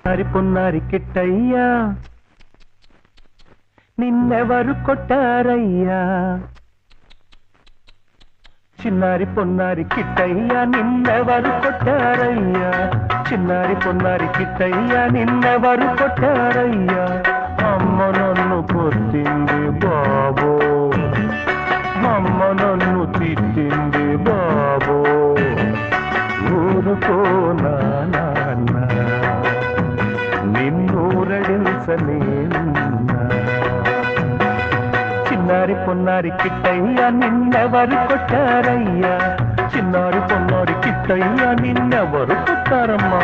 హరి పొన్నారి కిట్టయ్యా నిన్నెవరు కొట్టారయ్యా చిన్నారి పొన్నారి కిట్టయ్యా నిన్నెవరు కొట్టారయ్యా చిన్నారి పొన్నారి కిట్టయ్యా నిన్నెవరు కొట్టారయ్యా అమ్మ నన్ను కొట్టింది బాబో అమ్మ నన్ను తిట్టింది బాబో ఊరుకో నాన్న నిన్నూరడించనేనున్నా చిన్నారి పొన్నారి కిట్టయ్యా నిన్నెవరు కొట్టారయ్యా చిన్నారి పొన్నారి కిట్టయ్యా నిన్నెవరు కొట్టారమ్మా